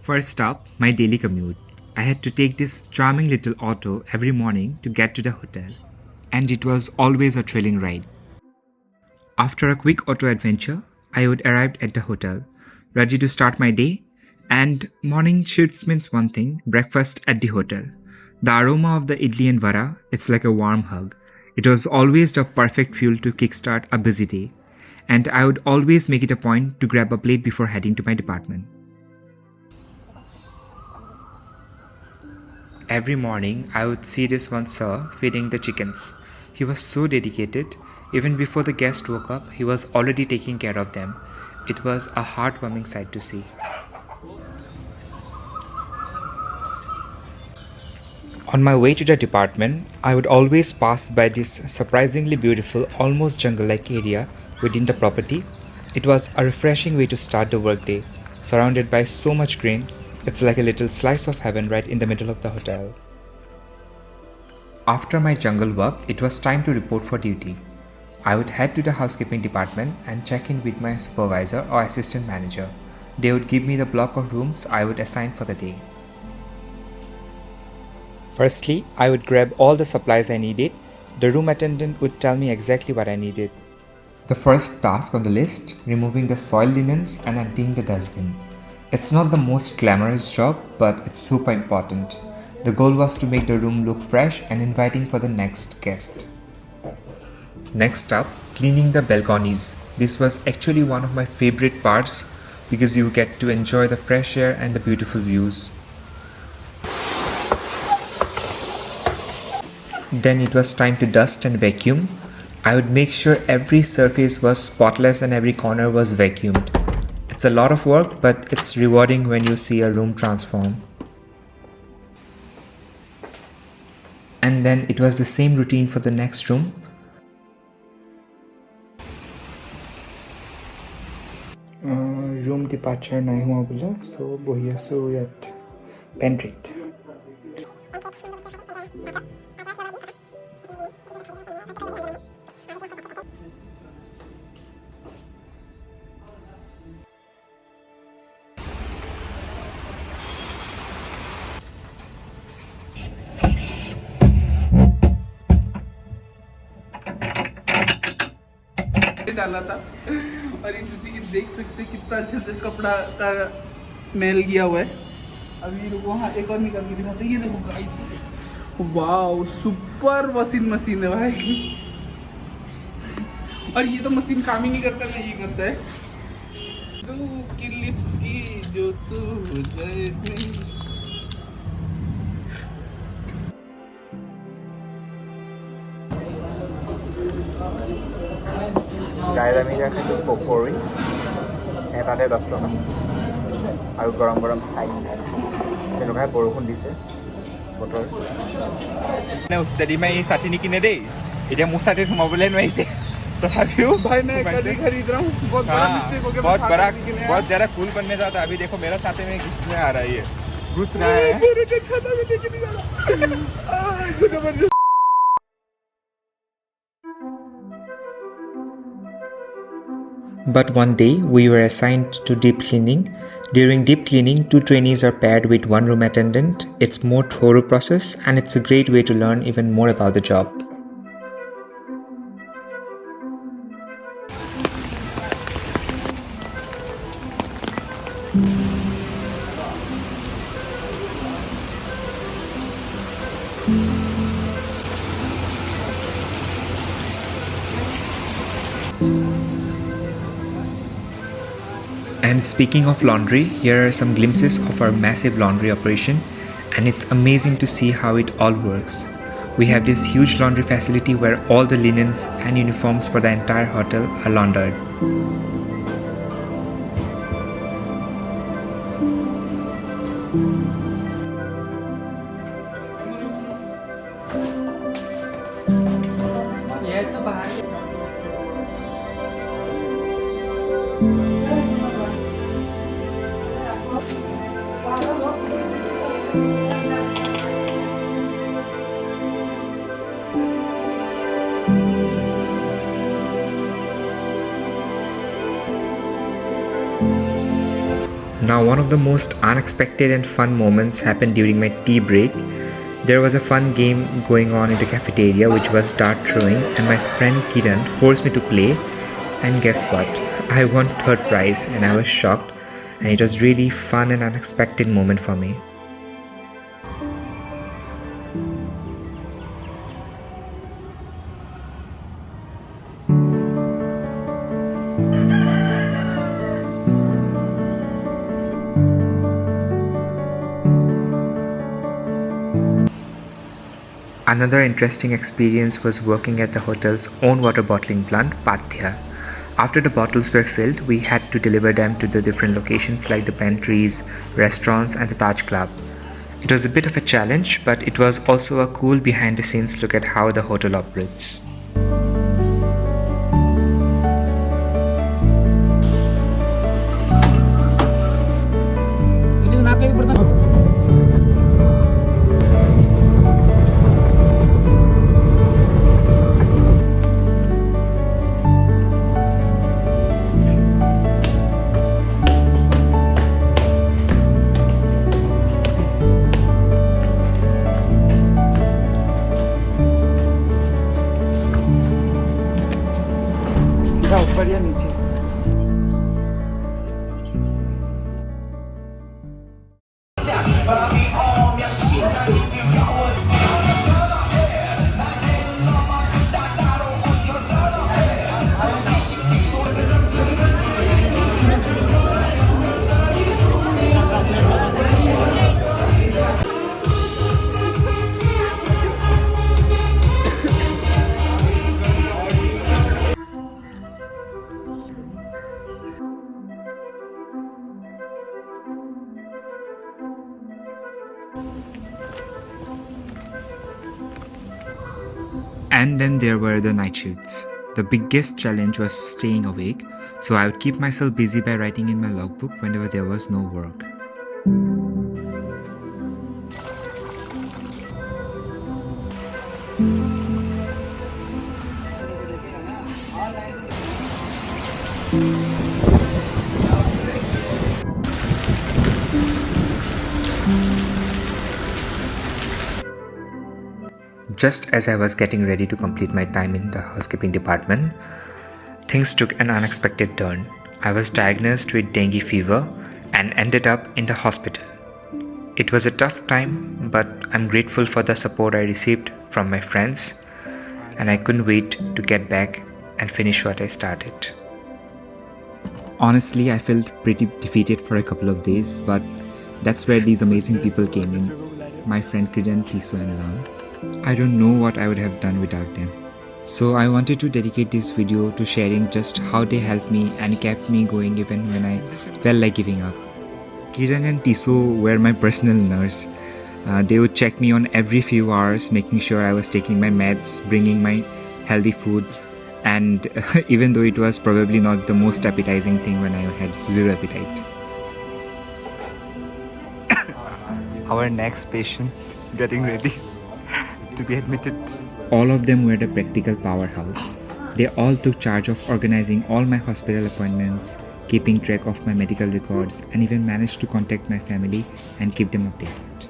First up, my daily commute. I had to take this charming little auto every morning to get to the hotel, and it was always a thrilling ride. After a quick auto adventure, I would arrive at the hotel, ready to start my day, and morning shoots means one thing, breakfast at the hotel. The aroma of the idli and vada, it's like a warm hug. It was always the perfect fuel to kickstart a busy day, and I would always make it a point to grab a plate before heading to my department. Every morning, I would see this one sir feeding the chickens. He was so dedicated. Even before the guest woke up, he was already taking care of them. It was a heartwarming sight to see. On my way to the department, I would always pass by this surprisingly beautiful, almost jungle like area within the property. It was a refreshing way to start the workday. Surrounded by so much green, it's like a little slice of heaven right in the middle of the hotel. After my jungle walk, it was time to report for duty. I would head to the housekeeping department and check in with my supervisor or assistant manager. They would give me the block of rooms I would assign for the day. Firstly, I would grab all the supplies I needed. The room attendant would tell me exactly what I needed. The first task on the list, removing the soiled linens and emptying the dustbin. It's not the most glamorous job, but it's super important. The goal was to make the room look fresh and inviting for the next guest. Next up, cleaning the balconies. This was actually one of my favorite parts because you get to enjoy the fresh air and the beautiful views. Then it was time to dust and vacuum. I would make sure every surface was spotless and every corner was vacuumed. It's a lot of work, but it's rewarding when you see a room transform. And then it was the same routine for the next room. Room departure nahi hua bola, so bohi asu yat pantryt. डाला था और इसी की देख सकते कितना अच्छे से कपड़ा का मेल किया हुआ है। अभी वहाँ एक और निकाल के दिखाते हैं, ये देखो guys, wow super washing machine है भाई। और ये तो मशीन काम ही नहीं करता, ना ये करता है। तू की लिप्स की जो तू গাইজ আমি এতিয়া খাইছোঁ পকৰি, এটাতে 10 টকা আৰু গৰম গৰম চাই। তেনেকুৱাই বৰষুণ দিছে বতৰ। মানে উস্তাদি মাৰি এই ছাতি নিকিনে দেই, এতিয়া মোৰ ছাতিত সোমাবলৈ নোৱাৰিছে। तथापिও भाई मैं कल ही खरीद रहा हूँ, बहुत बड़ा मिस्टेक हो गया। बहुत ज़्यादा कूल बनने जाता है। अभी देखो मेरा छाते में घुसने आ रहा है, ये घुस रहा है। But one day, we were assigned to deep cleaning. During deep cleaning, 2 trainees are paired with 1 room attendant. It's more thorough process and it's a great way to learn even more about the job. And speaking of laundry, here are some glimpses of our massive laundry operation, and it's amazing to see how it all works. We have this huge laundry facility where all the linens and uniforms for the entire hotel are laundered. Now, one of the most unexpected and fun moments happened during my tea break. There was a fun game going on in the cafeteria which was dart throwing, and my friend Kiran forced me to play. And guess what? I won third prize and I was shocked, and it was really fun and unexpected moment for me. Another interesting experience was working at the hotel's own water bottling plant, Pathya. After the bottles were filled, we had to deliver them to the different locations like the pantries, restaurants, and the Taj Club. It was a bit of a challenge, but it was also a cool behind the scenes look at how the hotel operates. सीधा ऊपर या नीचे? And then there were the night shifts. The biggest challenge was staying awake, so I would keep myself busy by writing in my logbook whenever there was no work. Just as I was getting ready to complete my time in the housekeeping department, things took an unexpected turn. I was diagnosed with dengue fever and ended up in the hospital. It was a tough time, but I'm grateful for the support I received from my friends, and I couldn't wait to get back and finish what I started. Honestly, I felt pretty defeated for a couple of days, but that's where these amazing people came in. My friend Kiran, Tiso, and Lang. I don't know what I would have done without them. So I wanted to dedicate this video to sharing just how they helped me and kept me going even when I felt like giving up. Kiran and Tiso were my personal nurse. They would check me on every few hours, making sure I was taking my meds, bringing my healthy food, and even though it was probably not the most appetizing thing when I had zero appetite. Our next patient getting ready to be admitted. All of them were the practical powerhouse. They all took charge of organizing all my hospital appointments, keeping track of my medical records, and even managed to contact my family and keep them updated.